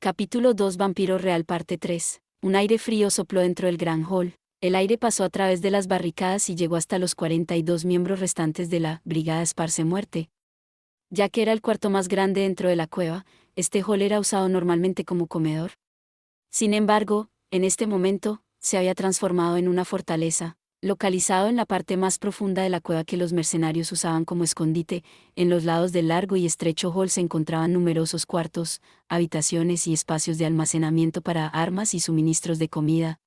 Capítulo 2 Vampiro Real Parte 3. Un aire frío sopló dentro del gran hall. El aire pasó a través de las barricadas y llegó hasta los 42 miembros restantes de la Brigada Esparce Muerte. Ya que era el cuarto más grande dentro de la cueva, este hall era usado normalmente como comedor. Sin embargo, en este momento, se había transformado en una fortaleza. Localizado en la parte más profunda de la cueva que los mercenarios usaban como escondite, en los lados del largo y estrecho hall se encontraban numerosos cuartos, habitaciones y espacios de almacenamiento para armas y suministros de comida.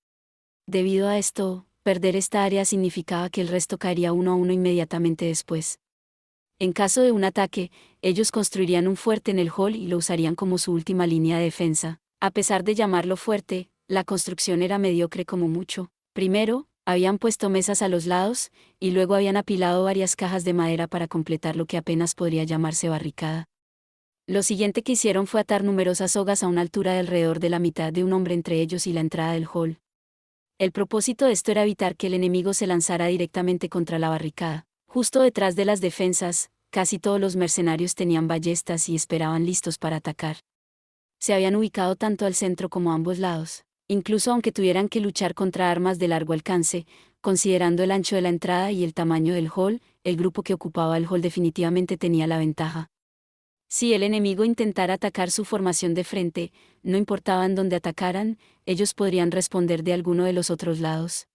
Debido a esto, perder esta área significaba que el resto caería uno a uno inmediatamente después. En caso de un ataque, ellos construirían un fuerte en el hall y lo usarían como su última línea de defensa. A pesar de llamarlo fuerte, la construcción era mediocre como mucho. Primero, habían puesto mesas a los lados, y luego habían apilado varias cajas de madera para completar lo que apenas podría llamarse barricada. Lo siguiente que hicieron fue atar numerosas sogas a una altura de alrededor de la mitad de un hombre entre ellos y la entrada del hall. El propósito de esto era evitar que el enemigo se lanzara directamente contra la barricada. Justo detrás de las defensas, casi todos los mercenarios tenían ballestas y esperaban listos para atacar. Se habían ubicado tanto al centro como a ambos lados. Incluso aunque tuvieran que luchar contra armas de largo alcance, considerando el ancho de la entrada y el tamaño del hall, el grupo que ocupaba el hall definitivamente tenía la ventaja. Si el enemigo intentara atacar su formación de frente, no importaba en dónde atacaran, ellos podrían responder de alguno de los otros lados.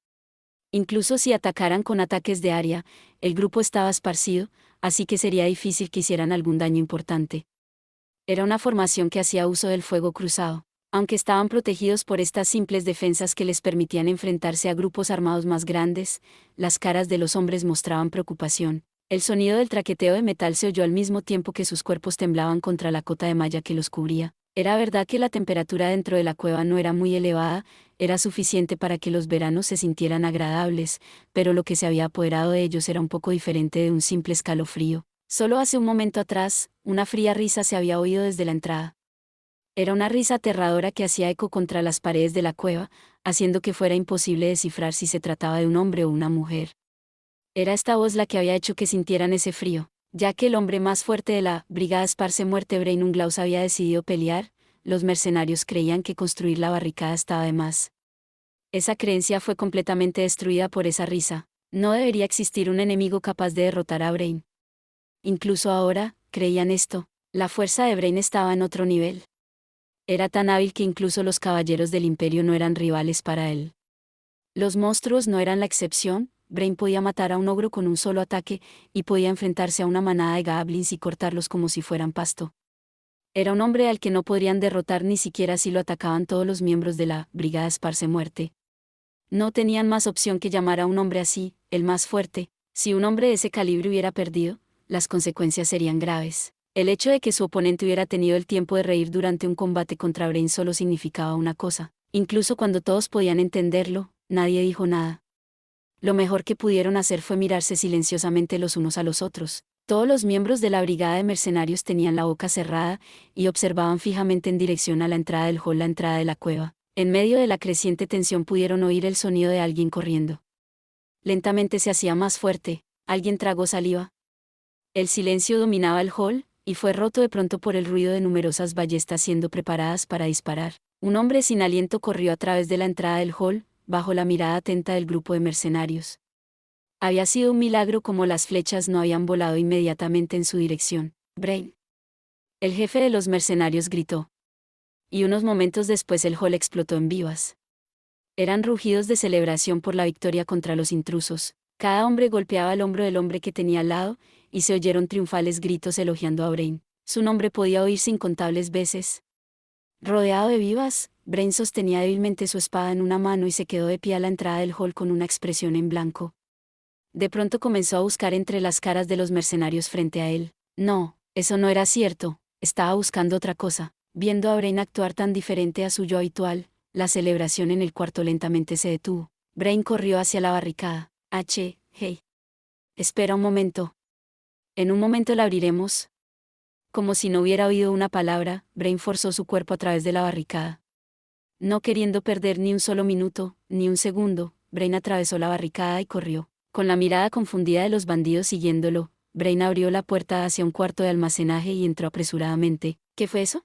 Incluso si atacaran con ataques de área, el grupo estaba esparcido, así que sería difícil que hicieran algún daño importante. Era una formación que hacía uso del fuego cruzado. Aunque estaban protegidos por estas simples defensas que les permitían enfrentarse a grupos armados más grandes, las caras de los hombres mostraban preocupación. El sonido del traqueteo de metal se oyó al mismo tiempo que sus cuerpos temblaban contra la cota de malla que los cubría. Era verdad que la temperatura dentro de la cueva no era muy elevada, era suficiente para que los veranos se sintieran agradables, pero lo que se había apoderado de ellos era un poco diferente de un simple escalofrío. Solo hace un momento atrás, una fría risa se había oído desde la entrada. Era una risa aterradora que hacía eco contra las paredes de la cueva, haciendo que fuera imposible descifrar si se trataba de un hombre o una mujer. Era esta voz la que había hecho que sintieran ese frío, ya que el hombre más fuerte de la Brigada Esparce Muerte Brain Unglaus había decidido pelear. Los mercenarios creían que construir la barricada estaba de más. Esa creencia fue completamente destruida por esa risa. No debería existir un enemigo capaz de derrotar a Brain. Incluso ahora, creían esto, la fuerza de Brain estaba en otro nivel. Era tan hábil que incluso los caballeros del imperio no eran rivales para él. Los monstruos no eran la excepción. Brain podía matar a un ogro con un solo ataque, y podía enfrentarse a una manada de goblins y cortarlos como si fueran pasto. Era un hombre al que no podrían derrotar ni siquiera si lo atacaban todos los miembros de la Brigada Esparce Muerte. No tenían más opción que llamar a un hombre así, el más fuerte. Si un hombre de ese calibre hubiera perdido, las consecuencias serían graves. El hecho de que su oponente hubiera tenido el tiempo de reír durante un combate contra Brain solo significaba una cosa. Incluso cuando todos podían entenderlo, nadie dijo nada. Lo mejor que pudieron hacer fue mirarse silenciosamente los unos a los otros. Todos los miembros de la brigada de mercenarios tenían la boca cerrada, y observaban fijamente en dirección a la entrada del hall, la entrada de la cueva. En medio de la creciente tensión pudieron oír el sonido de alguien corriendo. Lentamente se hacía más fuerte. Alguien tragó saliva. El silencio dominaba el hall, y fue roto de pronto por el ruido de numerosas ballestas siendo preparadas para disparar. Un hombre sin aliento corrió a través de la entrada del hall, bajo la mirada atenta del grupo de mercenarios. Había sido un milagro como las flechas no habían volado inmediatamente en su dirección. Brain. El jefe de los mercenarios gritó. Y unos momentos después el hall explotó en vivas. Eran rugidos de celebración por la victoria contra los intrusos. Cada hombre golpeaba el hombro del hombre que tenía al lado, y se oyeron triunfales gritos elogiando a Brain. Su nombre podía oírse incontables veces. Rodeado de vivas, Brain sostenía débilmente su espada en una mano y se quedó de pie a la entrada del hall con una expresión en blanco. De pronto comenzó a buscar entre las caras de los mercenarios frente a él. No, eso no era cierto, estaba buscando otra cosa. Viendo a Brain actuar tan diferente a su yo habitual, la celebración en el cuarto lentamente se detuvo. Brain corrió hacia la barricada. Hey. Espera un momento. En un momento la abriremos. Como si no hubiera oído una palabra, Brain forzó su cuerpo a través de la barricada. No queriendo perder ni un solo minuto, ni un segundo, Brain atravesó la barricada y corrió. Con la mirada confundida de los bandidos siguiéndolo, Brain abrió la puerta hacia un cuarto de almacenaje y entró apresuradamente. ¿Qué fue eso?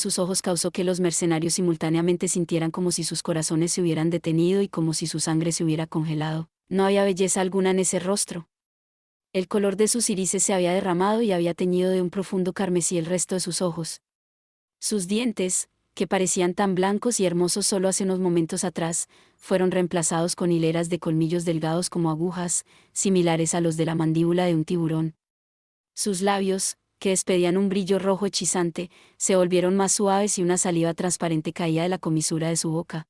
sus ojos causó que los mercenarios simultáneamente sintieran como si sus corazones se hubieran detenido y como si su sangre se hubiera congelado. No había belleza alguna en ese rostro. El color de sus irises se había derramado y había teñido de un profundo carmesí el resto de sus ojos. Sus dientes, que parecían tan blancos y hermosos solo hace unos momentos atrás, fueron reemplazados con hileras de colmillos delgados como agujas, similares a los de la mandíbula de un tiburón. Sus labios, que despedían un brillo rojo hechizante, se volvieron más suaves y una saliva transparente caía de la comisura de su boca.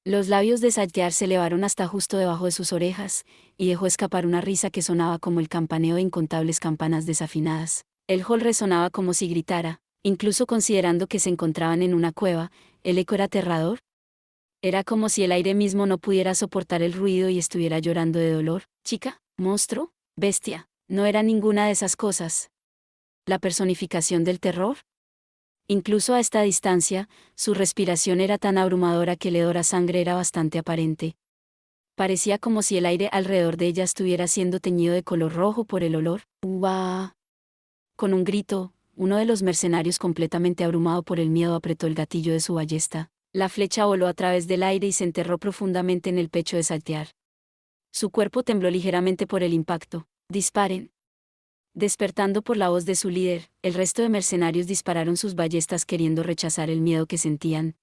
Los labios de Saltear se elevaron hasta justo debajo de sus orejas, y dejó escapar una risa que sonaba como el campaneo de incontables campanas desafinadas. El hall resonaba como si gritara, incluso considerando que se encontraban en una cueva. El eco era aterrador. Era como si el aire mismo no pudiera soportar el ruido y estuviera llorando de dolor. Chica, monstruo, bestia, no era ninguna de esas cosas. ¿La personificación del terror? Incluso a esta distancia, su respiración era tan abrumadora que el hedor a sangre era bastante aparente. Parecía como si el aire alrededor de ella estuviera siendo teñido de color rojo por el olor. ¡Uah! Con un grito, uno de los mercenarios, completamente abrumado por el miedo, apretó el gatillo de su ballesta. La flecha voló a través del aire y se enterró profundamente en el pecho de Saltear. Su cuerpo tembló ligeramente por el impacto. ¡Disparen! Despertando por la voz de su líder, el resto de mercenarios dispararon sus ballestas queriendo rechazar el miedo que sentían.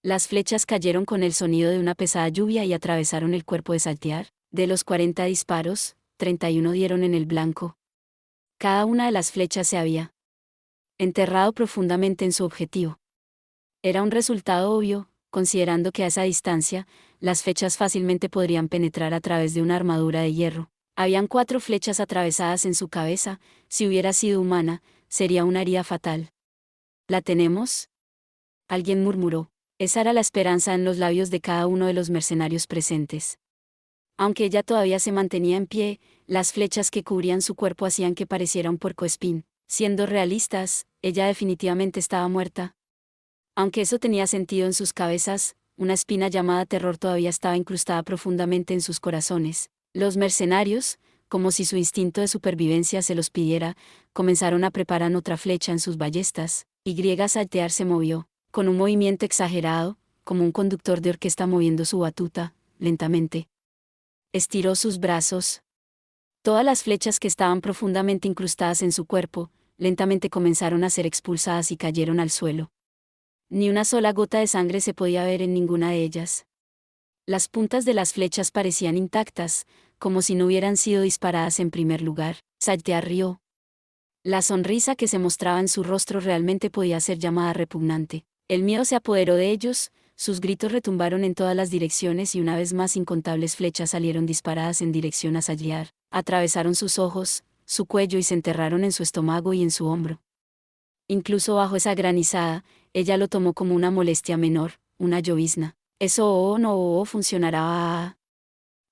Las flechas cayeron con el sonido de una pesada lluvia y atravesaron el cuerpo de Saltear. De los 40 disparos, 31 dieron en el blanco. Cada una de las flechas se había enterrado profundamente en su objetivo. Era un resultado obvio, considerando que a esa distancia, las flechas fácilmente podrían penetrar a través de una armadura de hierro. Habían 4 flechas atravesadas en su cabeza, si hubiera sido humana, sería una herida fatal. ¿La tenemos?, alguien murmuró. Esa era la esperanza en los labios de cada uno de los mercenarios presentes. Aunque ella todavía se mantenía en pie, las flechas que cubrían su cuerpo hacían que pareciera un puercoespín. Siendo realistas, ella definitivamente estaba muerta. Aunque eso tenía sentido en sus cabezas, una espina llamada terror todavía estaba incrustada profundamente en sus corazones. Los mercenarios, como si su instinto de supervivencia se los pidiera, comenzaron a preparar otra flecha en sus ballestas. Saltear se movió, con un movimiento exagerado, como un conductor de orquesta moviendo su batuta, lentamente. Estiró sus brazos. Todas las flechas que estaban profundamente incrustadas en su cuerpo, lentamente comenzaron a ser expulsadas y cayeron al suelo. Ni una sola gota de sangre se podía ver en ninguna de ellas. Las puntas de las flechas parecían intactas, como si no hubieran sido disparadas en primer lugar. Saltear rió. La sonrisa que se mostraba en su rostro realmente podía ser llamada repugnante. El miedo se apoderó de ellos, sus gritos retumbaron en todas las direcciones y una vez más incontables flechas salieron disparadas en dirección a Saltear. Atravesaron sus ojos, su cuello y se enterraron en su estómago y en su hombro. Incluso bajo esa granizada, ella lo tomó como una molestia menor, una llovizna. Eso no funcionará.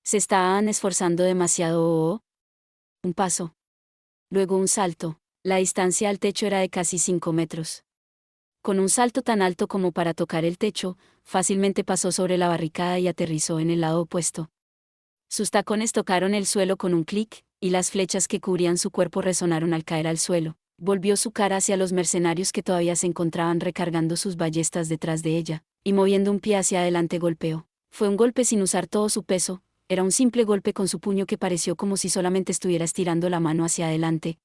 Se estaban esforzando demasiado. Un paso. Luego un salto. La distancia al techo era de casi 5 metros. Con un salto tan alto como para tocar el techo, fácilmente pasó sobre la barricada y aterrizó en el lado opuesto. Sus tacones tocaron el suelo con un clic, y las flechas que cubrían su cuerpo resonaron al caer al suelo. Volvió su cara hacia los mercenarios que todavía se encontraban recargando sus ballestas detrás de ella, y moviendo un pie hacia adelante golpeó. Fue un golpe sin usar todo su peso, era un simple golpe con su puño que pareció como si solamente estuviera estirando la mano hacia adelante.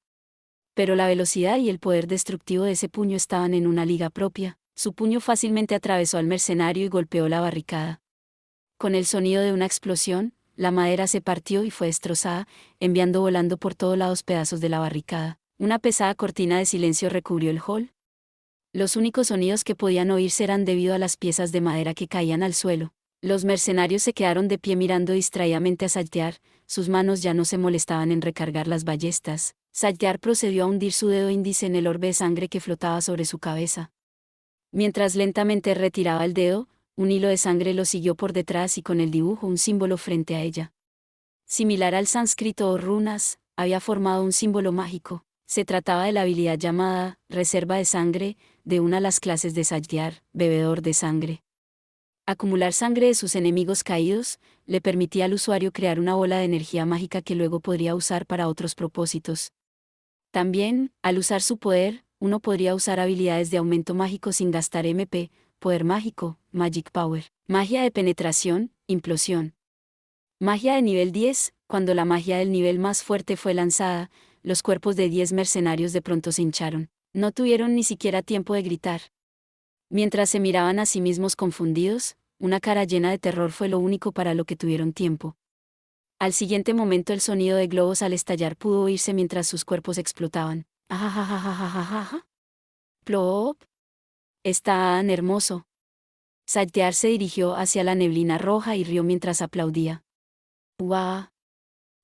Pero la velocidad y el poder destructivo de ese puño estaban en una liga propia. Su puño fácilmente atravesó al mercenario y golpeó la barricada. Con el sonido de una explosión, la madera se partió y fue destrozada, enviando volando por todos lados pedazos de la barricada. Una pesada cortina de silencio recubrió el hall. Los únicos sonidos que podían oírse eran debido a las piezas de madera que caían al suelo. Los mercenarios se quedaron de pie mirando distraídamente a Saltear, sus manos ya no se molestaban en recargar las ballestas. Saltear procedió a hundir su dedo índice en el orbe de sangre que flotaba sobre su cabeza. Mientras lentamente retiraba el dedo, un hilo de sangre lo siguió por detrás y con el dibujo un símbolo frente a ella. Similar al sánscrito o runas, había formado un símbolo mágico. Se trataba de la habilidad llamada reserva de sangre, de una de las clases de Saltear, bebedor de sangre. Acumular sangre de sus enemigos caídos le permitía al usuario crear una bola de energía mágica que luego podría usar para otros propósitos. También, al usar su poder, uno podría usar habilidades de aumento mágico sin gastar MP, poder mágico, Magic Power, magia de penetración, implosión. Magia de nivel 10, cuando la magia del nivel más fuerte fue lanzada, los cuerpos de 10 mercenarios de pronto se hincharon. No tuvieron ni siquiera tiempo de gritar. Mientras se miraban a sí mismos confundidos, una cara llena de terror fue lo único para lo que tuvieron tiempo. Al siguiente momento el sonido de globos al estallar pudo oírse mientras sus cuerpos explotaban. ¡Ajajajajajaja! ¡Plop! ¡Es tan hermoso! Saltear se dirigió hacia la neblina roja y rió mientras aplaudía. ¡Guau!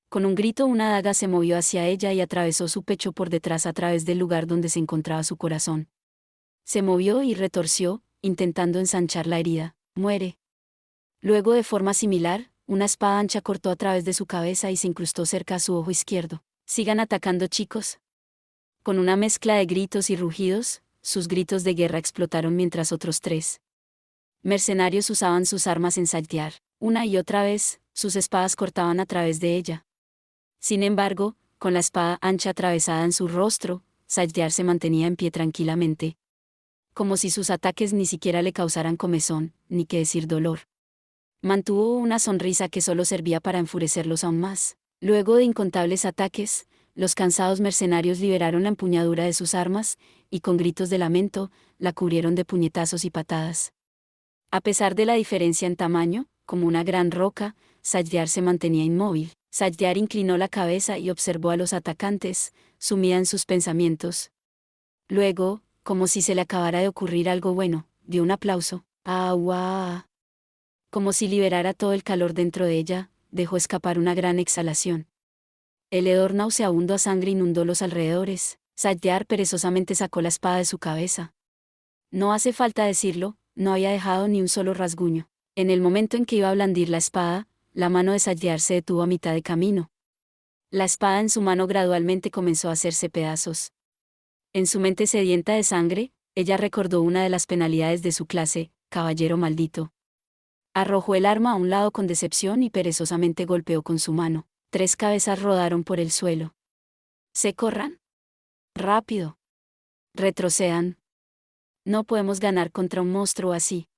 Con un grito una daga se movió hacia ella y atravesó su pecho por detrás a través del lugar donde se encontraba su corazón. Se movió y retorció, intentando ensanchar la herida. Muere. Luego, de forma similar, una espada ancha cortó a través de su cabeza y se incrustó cerca a su ojo izquierdo. Sigan atacando, chicos. Con una mezcla de gritos y rugidos, sus gritos de guerra explotaron mientras otros 3 mercenarios usaban sus armas en Saltear. Una y otra vez, sus espadas cortaban a través de ella. Sin embargo, con la espada ancha atravesada en su rostro, Saltear se mantenía en pie tranquilamente. Como si sus ataques ni siquiera le causaran comezón, ni que decir dolor. Mantuvo una sonrisa que solo servía para enfurecerlos aún más. Luego de incontables ataques, los cansados mercenarios liberaron la empuñadura de sus armas, y con gritos de lamento, la cubrieron de puñetazos y patadas. A pesar de la diferencia en tamaño, como una gran roca, Saltear se mantenía inmóvil. Saltear inclinó la cabeza y observó a los atacantes, sumida en sus pensamientos. Luego, como si se le acabara de ocurrir algo bueno, dio un aplauso. Agua. Como si liberara todo el calor dentro de ella, dejó escapar una gran exhalación. El hedor nauseabundo a sangre inundó los alrededores. Saltear perezosamente sacó la espada de su cabeza. No hace falta decirlo, no había dejado ni un solo rasguño. En el momento en que iba a blandir la espada, la mano de Saltear se detuvo a mitad de camino. La espada en su mano gradualmente comenzó a hacerse pedazos. En su mente sedienta de sangre, ella recordó una de las penalidades de su clase, caballero maldito. Arrojó el arma a un lado con decepción y perezosamente golpeó con su mano. 3 cabezas rodaron por el suelo. ¿Se corran? Rápido. Retrocedan. No podemos ganar contra un monstruo así.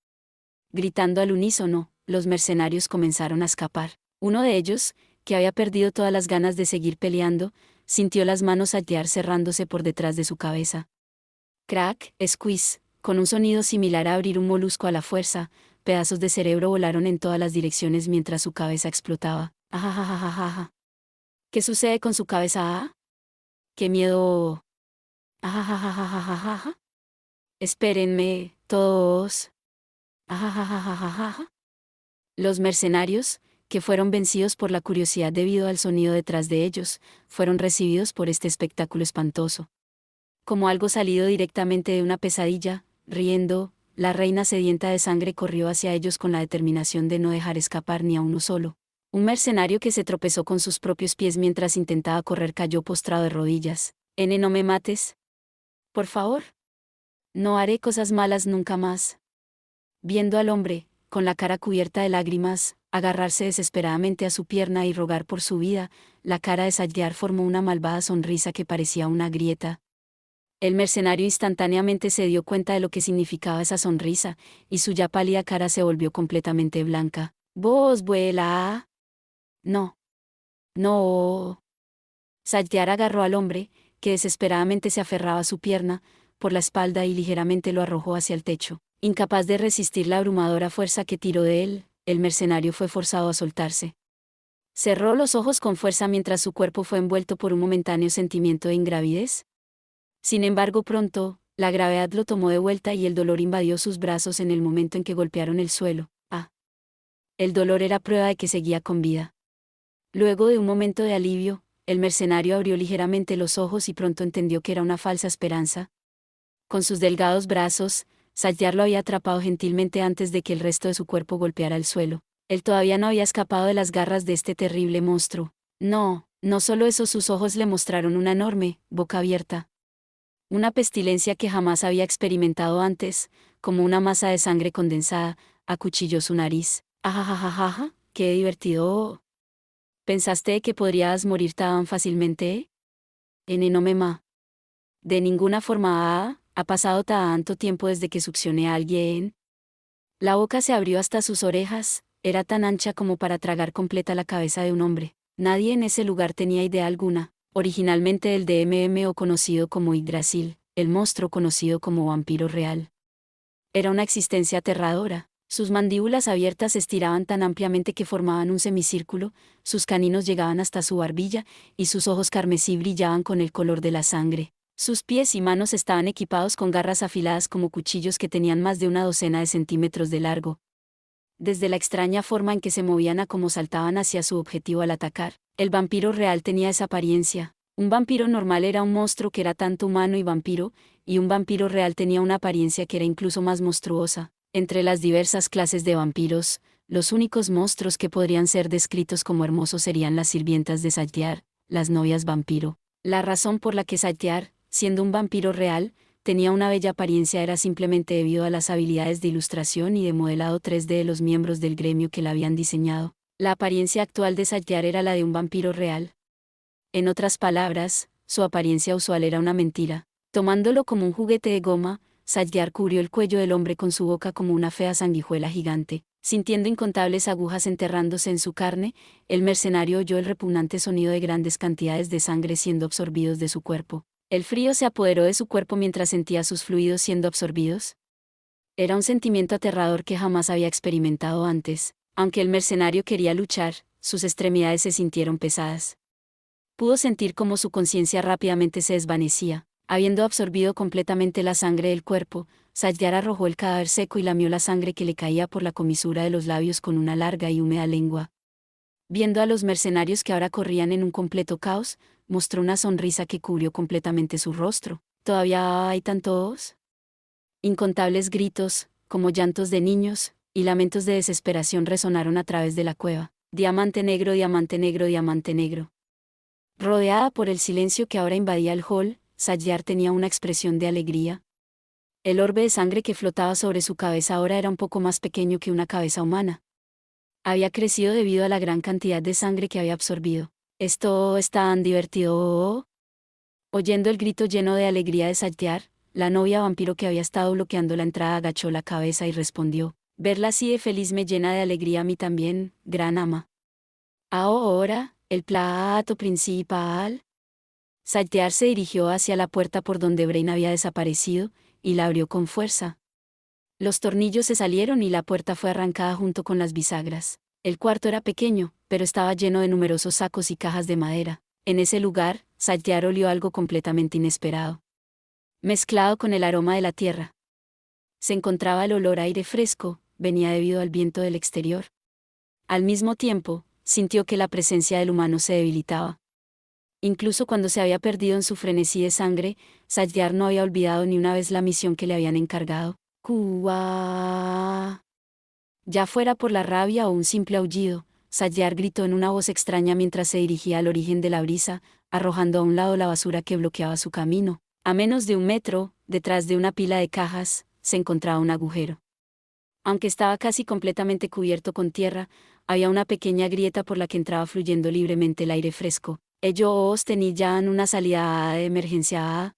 Gritando al unísono, los mercenarios comenzaron a escapar. Uno de ellos, que había perdido todas las ganas de seguir peleando, sintió las manos saltear cerrándose por detrás de su cabeza. Crack, squeeze, con un sonido similar a abrir un molusco a la fuerza, pedazos de cerebro volaron en todas las direcciones mientras su cabeza explotaba. Ajajajajaja. ¿Qué sucede con su cabeza? ¡Qué miedo! Ajajajajajaja. Espérenme, todos. Ajajajajajaja. Los mercenarios, que fueron vencidos por la curiosidad debido al sonido detrás de ellos, fueron recibidos por este espectáculo espantoso. Como algo salido directamente de una pesadilla, riendo, la reina sedienta de sangre corrió hacia ellos con la determinación de no dejar escapar ni a uno solo. Un mercenario que se tropezó con sus propios pies mientras intentaba correr cayó postrado de rodillas. No me mates. Por favor. No haré cosas malas nunca más. Viendo al hombre, con la cara cubierta de lágrimas, agarrarse desesperadamente a su pierna y rogar por su vida, la cara de Saltear formó una malvada sonrisa que parecía una grieta. El mercenario instantáneamente se dio cuenta de lo que significaba esa sonrisa, y su ya pálida cara se volvió completamente blanca. «¡Vos, vuela!». «No. No». Saltear agarró al hombre, que desesperadamente se aferraba a su pierna, por la espalda y ligeramente lo arrojó hacia el techo. Incapaz de resistir la abrumadora fuerza que tiró de él, el mercenario fue forzado a soltarse. Cerró los ojos con fuerza mientras su cuerpo fue envuelto por un momentáneo sentimiento de ingravidez. Sin embargo, pronto, la gravedad lo tomó de vuelta y el dolor invadió sus brazos en el momento en que golpearon el suelo. El dolor era prueba de que seguía con vida. Luego de un momento de alivio, el mercenario abrió ligeramente los ojos y pronto entendió que era una falsa esperanza. Con sus delgados brazos, Saltear lo había atrapado gentilmente antes de que el resto de su cuerpo golpeara el suelo. Él todavía no había escapado de las garras de este terrible monstruo. No solo eso, sus ojos le mostraron una enorme boca abierta. Una pestilencia que jamás había experimentado antes, como una masa de sangre condensada, acuchilló su nariz. Ajajajaja, qué divertido. ¿Pensaste que podrías morir tan fácilmente? No me ma. De ninguna forma. Ha pasado tanto tiempo desde que succioné a alguien. La boca se abrió hasta sus orejas, era tan ancha como para tragar completa la cabeza de un hombre. Nadie en ese lugar tenía idea alguna, originalmente del DMM o conocido como Yggdrasil, el monstruo conocido como vampiro real. Era una existencia aterradora. Sus mandíbulas abiertas se estiraban tan ampliamente que formaban un semicírculo, sus caninos llegaban hasta su barbilla, y sus ojos carmesí brillaban con el color de la sangre. Sus pies y manos estaban equipados con garras afiladas como cuchillos que tenían más de una docena de centímetros de largo. Desde la extraña forma en que se movían a cómo saltaban hacia su objetivo al atacar, el vampiro real tenía esa apariencia. Un vampiro normal era un monstruo que era tanto humano y vampiro, y un vampiro real tenía una apariencia que era incluso más monstruosa. Entre las diversas clases de vampiros, los únicos monstruos que podrían ser descritos como hermosos serían las sirvientas de Saltear, las novias vampiro. La razón por la que Saltear, siendo un vampiro real, tenía una bella apariencia era simplemente debido a las habilidades de ilustración y de modelado 3D de los miembros del gremio que la habían diseñado. La apariencia actual de Saltear era la de un vampiro real. En otras palabras, su apariencia usual era una mentira. Tomándolo como un juguete de goma, Saltear cubrió el cuello del hombre con su boca como una fea sanguijuela gigante. Sintiendo incontables agujas enterrándose en su carne, el mercenario oyó el repugnante sonido de grandes cantidades de sangre siendo absorbidos de su cuerpo. El frío se apoderó de su cuerpo mientras sentía sus fluidos siendo absorbidos. Era un sentimiento aterrador que jamás había experimentado antes. Aunque el mercenario quería luchar, sus extremidades se sintieron pesadas. Pudo sentir cómo su conciencia rápidamente se desvanecía. Habiendo absorbido completamente la sangre del cuerpo, Satyar arrojó el cadáver seco y lamió la sangre que le caía por la comisura de los labios con una larga y húmeda lengua. Viendo a los mercenarios que ahora corrían en un completo caos, mostró una sonrisa que cubrió completamente su rostro. ¿Todavía hay tantos? Incontables gritos, como llantos de niños, y lamentos de desesperación resonaron a través de la cueva. Diamante negro, diamante negro, diamante negro. Rodeada por el silencio que ahora invadía el hall, Satyar tenía una expresión de alegría. El orbe de sangre que flotaba sobre su cabeza ahora era un poco más pequeño que una cabeza humana. Había crecido debido a la gran cantidad de sangre que había absorbido. ¿Esto es tan divertido? Oyendo el grito lleno de alegría de Satyar, la novia vampiro que había estado bloqueando la entrada agachó la cabeza y respondió: verla así de feliz me llena de alegría a mí también, gran ama. Ahora, el plato principal. Satyar se dirigió hacia la puerta por donde Brain había desaparecido, y la abrió con fuerza. Los tornillos se salieron y la puerta fue arrancada junto con las bisagras. El cuarto era pequeño, pero estaba lleno de numerosos sacos y cajas de madera. En ese lugar, Satyar olió algo completamente inesperado. Mezclado con el aroma de la tierra, se encontraba el olor a aire fresco, venía debido al viento del exterior. Al mismo tiempo, sintió que la presencia del humano se debilitaba. Incluso cuando se había perdido en su frenesí de sangre, Satyar no había olvidado ni una vez la misión que le habían encargado. ¡Cuá! Ya fuera por la rabia o un simple aullido, Satyar gritó en una voz extraña mientras se dirigía al origen de la brisa, arrojando a un lado la basura que bloqueaba su camino. A menos de 1 metro, detrás de una pila de cajas, se encontraba un agujero. Aunque estaba casi completamente cubierto con tierra, había una pequeña grieta por la que entraba fluyendo libremente el aire fresco. Ellos tenían una salida de emergencia.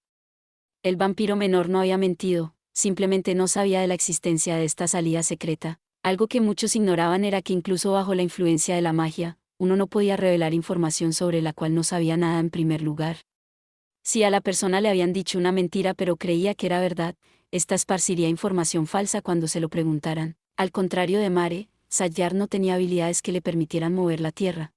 El vampiro menor no había mentido, simplemente no sabía de la existencia de esta salida secreta. Algo que muchos ignoraban era que incluso bajo la influencia de la magia, uno no podía revelar información sobre la cual no sabía nada en primer lugar. Si a la persona le habían dicho una mentira pero creía que era verdad, ésta esparciría información falsa cuando se lo preguntaran. Al contrario de Mare, Satyar no tenía habilidades que le permitieran mover la tierra.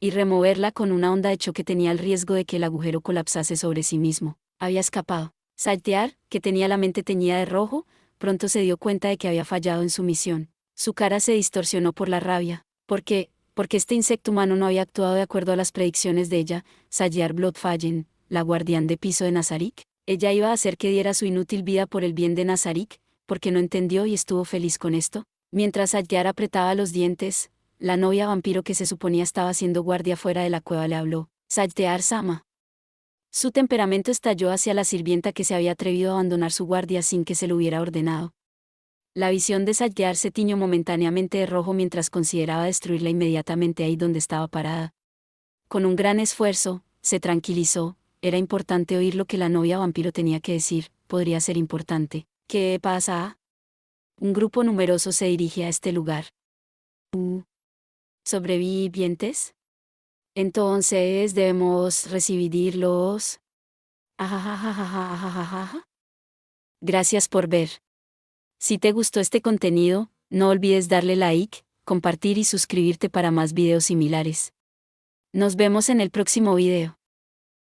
Y removerla con una onda de choque tenía el riesgo de que el agujero colapsase sobre sí mismo. Había escapado. Satyar, que tenía la mente teñida de rojo, pronto se dio cuenta de que había fallado en su misión. Su cara se distorsionó por la rabia. ¿Por qué? Porque este insecto humano no había actuado de acuerdo a las predicciones de ella, Satyar Bloodfallen, la guardián de piso de Nazarik. Ella iba a hacer que diera su inútil vida por el bien de Nazarik, porque no entendió y estuvo feliz con esto. Mientras Satyar apretaba los dientes, la novia vampiro que se suponía estaba haciendo guardia fuera de la cueva le habló: Satyar Sama. Su temperamento estalló hacia la sirvienta que se había atrevido a abandonar su guardia sin que se lo hubiera ordenado. La visión de Satyar se tiñó momentáneamente de rojo mientras consideraba destruirla inmediatamente ahí donde estaba parada. Con un gran esfuerzo, se tranquilizó. Era importante oír lo que la novia vampiro tenía que decir, podría ser importante. ¿Qué pasa? Un grupo numeroso se dirige a este lugar. ¿Sobrevivientes? Entonces debemos recibirlos. Ajajajajajajajaja. Gracias por ver. Si te gustó este contenido, no olvides darle like, compartir y suscribirte para más videos similares. Nos vemos en el próximo video.